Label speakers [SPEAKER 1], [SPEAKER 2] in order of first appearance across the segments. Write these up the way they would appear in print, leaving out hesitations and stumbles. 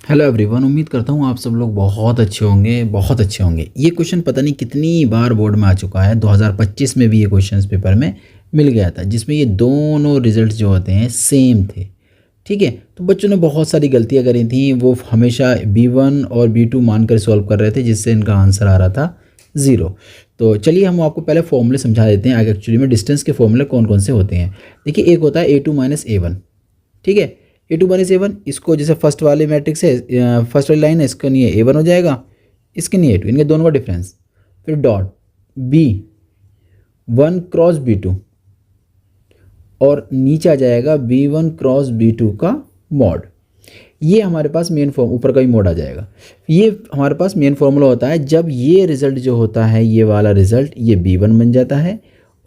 [SPEAKER 1] Hello everyone, उम्मीद करता हूँ आप सब लोग बहुत अच्छे होंगे, बहुत अच्छे होंगे। ये क्वेश्चन पता नहीं कितनी बार बोर्ड में आ चुका है। 2025 में भी ये क्वेश्चन पेपर में मिल गया था, जिसमें ये दोनों रिजल्ट्स जो होते हैं सेम थे। ठीक है, तो बच्चों ने बहुत सारी गलतियाँ करी थी। वो हमेशा B1 और B2 मानकर सॉल्व कर रहे थे, जिससे इनका आंसर आ रहा था 0। तो चलिए हम आपको पहले फॉर्मूले समझा देते हैं। आगे एक्चुअली में डिस्टेंस के फॉर्मूले कौन कौन से होते हैं। देखिए, एक होता है A2 माइनस A1। ठीक है, A2 माइनस A1, इसको जैसे फर्स्ट वाले मैट्रिक्स है, फर्स्ट वाली लाइन है, इसका नहीं है A1 हो जाएगा, इसके नहीं A2, इनके दोनों का डिफरेंस। फिर डॉट B1 क्रॉस B2, और नीचे आ जाएगा B1 क्रॉस B2 का मॉड। ये हमारे पास मेन फॉर्म, ऊपर का भी मोड आ जाएगा। ये हमारे पास मेन फॉर्मूला होता है। जब ये रिजल्ट जो होता है, ये वाला रिजल्ट, ये B1 बन जाता है,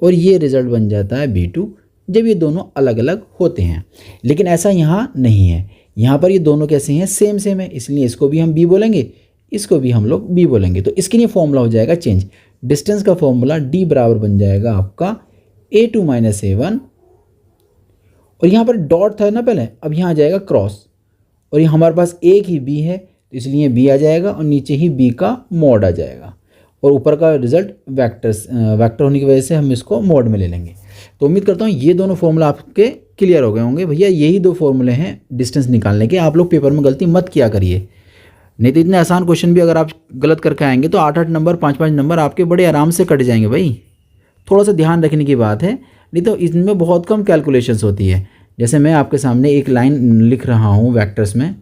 [SPEAKER 1] और ये रिजल्ट बन जाता है B2, जब ये दोनों अलग अलग होते हैं। लेकिन ऐसा यहाँ नहीं है। यहाँ पर ये दोनों कैसे हैं, सेम सेम है, इसलिए इसको भी हम B बोलेंगे, इसको भी हम लोग B बोलेंगे। तो इसके लिए फॉर्मूला हो जाएगा चेंज। डिस्टेंस का फॉर्मूला D बराबर बन जाएगा आपका A2 माइनस A1, और यहाँ पर डॉट था ना पहले, अब यहाँ आ जाएगा क्रॉस, और ये हमारे पास एक ही B है, तो इसलिए B आ जाएगा, और नीचे ही B का मॉड आ जाएगा, और ऊपर का रिजल्ट वेक्टर होने की वजह से हम इसको मॉड में ले लेंगे। तो उम्मीद करता हूँ ये दोनों फॉर्मूला आपके क्लियर हो गए होंगे। भैया यही दो फॉर्मूले हैं डिस्टेंस निकालने के। आप लोग पेपर में गलती मत किया करिए, नहीं तो इतने आसान क्वेश्चन भी अगर आप गलत करके आएंगे तो 8-8 नंबर, 5-5 नंबर आपके बड़े आराम से कट जाएंगे भाई। थोड़ा सा ध्यान रखने की बात है, नहीं तो इनमें बहुत कम कैलकुलेशंस होती है। जैसे मैं आपके सामने एक लाइन लिख रहा हूँ वेक्टर्स में,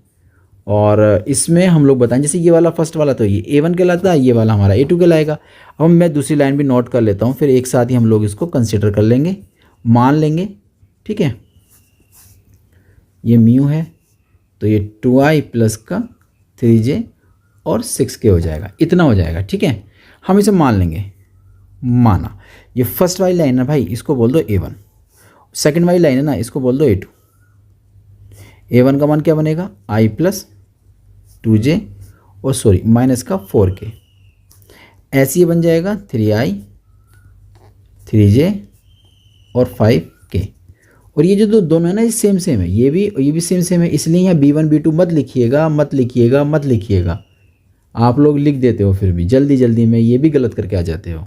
[SPEAKER 1] और इसमें हम लोग बताएं, जैसे ये वाला फर्स्ट वाला तो ये A1 कहलाता है, ये वाला हमारा A2 कहलाएगा। अब मैं दूसरी लाइन भी नोट कर लेता हूँ, फिर एक साथ ही हम लोग इसको कंसिडर कर लेंगे, मान लेंगे। ठीक है, ये म्यू है, तो ये 2i प्लस का 3j और 6k हो जाएगा, इतना हो जाएगा। ठीक है, हम इसे मान लेंगे। माना, ये फर्स्ट वाली लाइन है भाई, इसको बोल दो A1। सेकेंड वाली लाइन है ना, इसको बोल दो A2। A1 का मान क्या बनेगा, i प्लस 2j और माइनस का 4k। ऐसे ही बन जाएगा 3i 3j और 5k। और ये जो दोनों है ना, ये सेम सेम है, ये भी सेम सेम है, इसलिए यहाँ B1 B2 मत लिखिएगा, मत लिखिएगा, मत लिखिएगा। आप लोग लिख देते हो, फिर भी जल्दी जल्दी में ये भी गलत करके आ जाते हो।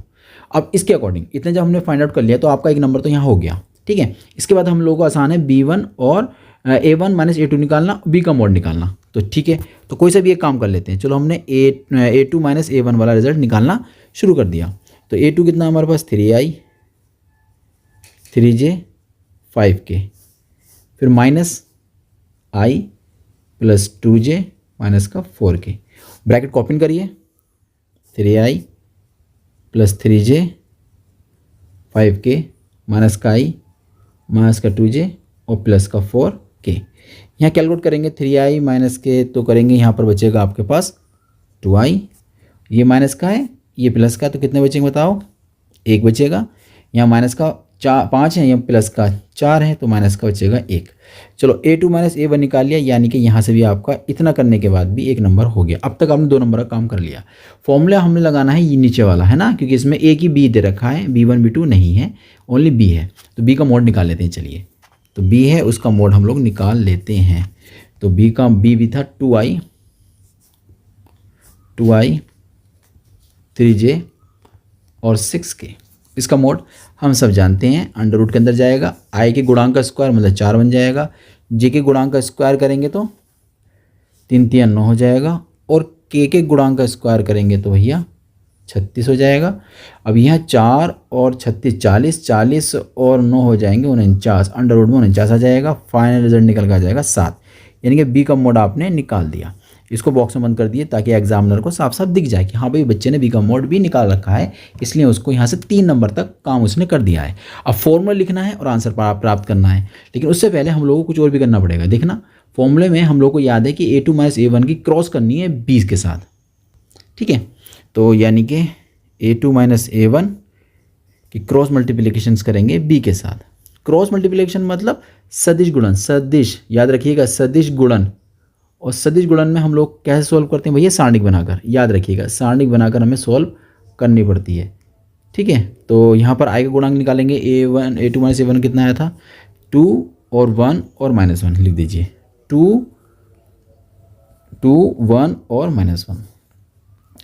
[SPEAKER 1] अब इसके अकॉर्डिंग इतने जब हमने फाइंड आउट कर लिया, तो आपका एक नंबर तो यहाँ हो गया। ठीक है, इसके बाद हम लोगों को आसान है B1 और A1 माइनस A2 निकालना, B का मॉड निकालना। तो ठीक है, तो कोई सा भी एक काम कर लेते हैं। चलो, हमने A2 माइनस A1 वाला रिजल्ट निकालना शुरू कर दिया। तो A2 कितना हमारे पास, 3i 3j 5k, फिर minus i plus 2j minus का 4k। ब्रैकेट को ओपन करिए, 3i plus 3j 5k minus का i माइनस का 2j और प्लस का 4k। यहाँ कैलकुलेट करेंगे 3i माइनस के, तो करेंगे यहाँ पर बचेगा आपके पास 2i, ये माइनस का है, ये प्लस का, तो कितने बचेंगे बताओ, 1 बचेगा। यहाँ माइनस का 5 है, यहाँ प्लस का 4 है, तो माइनस का बचेगा 1। चलो, A2 माइनस A1 निकाल लिया, यानी कि यहाँ से भी आपका इतना करने के बाद भी एक नंबर हो गया। अब तक आपने 2 नंबर का काम कर लिया। फॉर्मूला हमने लगाना है ये नीचे वाला है ना, क्योंकि इसमें एक ही B दे रखा है, B1 B2 नहीं है, ओनली B है। तो B का मोड निकाल लेते हैं। चलिए, तो B है, उसका मोड हम लोग निकाल लेते हैं। तो B भी था 2i 3j और 6k। इसका मोड हम सब जानते हैं, अंडर रूट के अंदर जाएगा, i के गुणांक का स्क्वायर मतलब 4 बन जाएगा, j के गुणांक का स्क्वायर करेंगे तो 3 3 9 हो जाएगा, और k के गुणांक का स्क्वायर करेंगे तो भैया 36 हो जाएगा। अब यहाँ 4 और 36 40 और 9 हो जाएंगे 49, अंडर रूट में 49 आ जाएगा। फाइनल रिजल्ट निकल कर आ जाएगा 7, यानी कि B का मोड आपने निकाल दिया। इसको बॉक्स में बंद कर दिए, ताकि एग्जामिनर को साफ साफ दिख जाए कि हाँ भाई, बच्चे ने B का मोड भी निकाल रखा है, इसलिए उसको यहाँ से 3 नंबर तक काम उसने कर दिया है। अब फॉर्मूला लिखना है और आंसर प्राप्त करना है, लेकिन उससे पहले हम लोगों को कुछ और भी करना पड़ेगा। देखना, फॉर्मूले में हम लोग को याद है कि A2 माइनस A1 की क्रॉस करनी है B के साथ। ठीक है, तो यानी कि A2 माइनस A1 की क्रॉस मल्टीप्लिकेशंस करेंगे B के साथ। क्रॉस मल्टीप्लिकेशन मतलब सदिश गुणन, सदिश याद रखिएगा, सदिश गुणन। और सदिश गुणन में हम लोग कैसे सॉल्व करते हैं भैया, सारणिक बनाकर, याद रखिएगा, सारणिक बनाकर हमें सॉल्व करनी पड़ती है। ठीक है, तो यहाँ पर i का गुणांक निकालेंगे, A2 माइनस A1 कितना आया था, 2 और 1 और -1 लिख दीजिए। 2 2 1 और -1।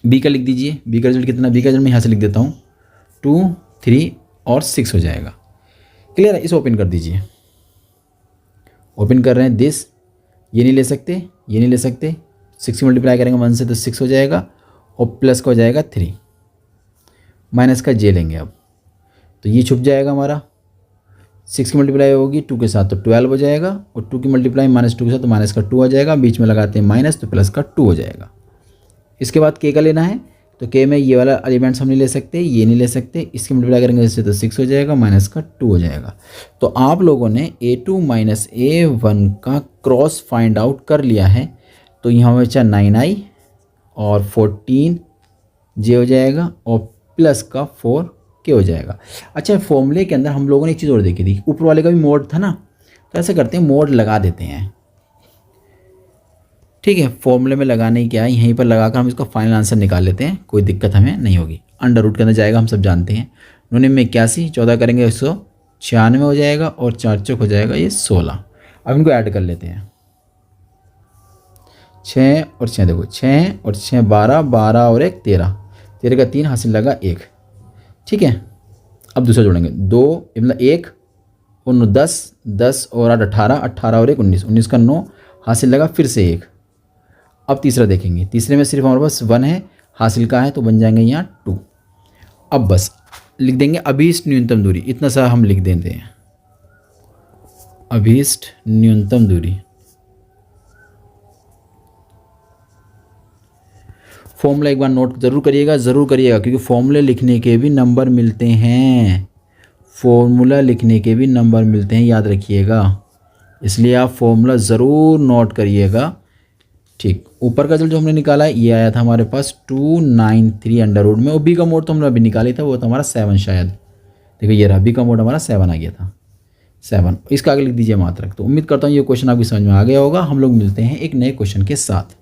[SPEAKER 1] बी का लिख दीजिए, बी का रिजल्ट कितना, बी का रिजल्ट मैं यहाँ से लिख देता हूँ 2 3 और 6 हो जाएगा। क्लियर है, इसे ओपन कर दीजिए। ओपन कर रहे हैं दिस, ये नहीं ले सकते, ये नहीं ले सकते, 6 मल्टीप्लाई करेंगे 1 से तो 6 हो जाएगा और प्लस का हो जाएगा 3, माइनस का जे लेंगे अब तो ये छुप जाएगा हमारा। 6 की मल्टीप्लाई होगी 2 के साथ तो 12 हो जाएगा और 2 की मल्टीप्लाई -2 के साथ तो माइनस का 2 हो जाएगा, बीच में लगाते हैं माइनस तो प्लस का 2 हो जाएगा। इसके बाद के का लेना है तो के में ये वाला एलिमेंट्स हम नहीं ले सकते, ये नहीं ले सकते, इसकी मल्टीप्लाई करेंगे इससे तो 6 हो जाएगा, माइनस का 2 हो जाएगा। तो आप लोगों ने a2 माइनस a1 का क्रॉस फाइंड आउट कर लिया है। तो यहाँ बचा 9i और 14 जे हो जाएगा और प्लस का 4 के हो जाएगा। अच्छा, फॉर्मूले के अंदर हम लोगों ने एक चीज़ और देखी थी, ऊपर वाले का भी मोड था ना, तो ऐसे करते हैं मोड लगा देते हैं। ठीक है, फॉर्मूले में लगाने की क्या है, यहीं पर लगाकर हम इसका फाइनल आंसर निकाल लेते हैं, कोई दिक्कत हमें नहीं होगी। अंडर रूट के अंदर जाएगा, हम सब जानते हैं। 9 में 81, 14 करेंगे 196 हो जाएगा और 4 चौक हो जाएगा ये 16। अब इनको ऐड कर लेते हैं, 6 और 6 देखो, 6 और 6 12, 12 और 1 13, 13 का 3 हासिल लगा 1। ठीक है, अब दूसरा जोड़ेंगे 2 मतलब 1 और 9 10, 10 और 8 18, 18 और 1 19, 19 का 9 हासिल लगा फिर से 1। अब तीसरा देखेंगे, तीसरे में सिर्फ हमारे पास 1 है, हासिल का है तो बन जाएंगे यहाँ 2। अब बस लिख देंगे अभीष्ट न्यूनतम दूरी, इतना सा हम लिख देते हैं, अभीष्ट न्यूनतम दूरी। फॉर्मूला एक बार नोट जरूर करिएगा, क्योंकि फॉर्मूले लिखने के भी नंबर मिलते हैं, फॉर्मूला लिखने के भी नंबर मिलते हैं, याद रखिएगा। इसलिए आप फॉर्मूला ज़रूर नोट करिएगा। ठीक, ऊपर का जो हमने निकाला है ये आया था हमारे पास 293 अंडर रूट में, और बी का मोड तो हमने अभी निकाली था, वो था हमारा 7 शायद। देखो ये रहा, बी का मोड हमारा 7 आ गया था, 7। इसका आगे लिख दीजिए मात्रक। तो उम्मीद करता हूँ ये क्वेश्चन आपकी समझ में आ गया होगा। हम लोग मिलते हैं एक नए क्वेश्चन के साथ।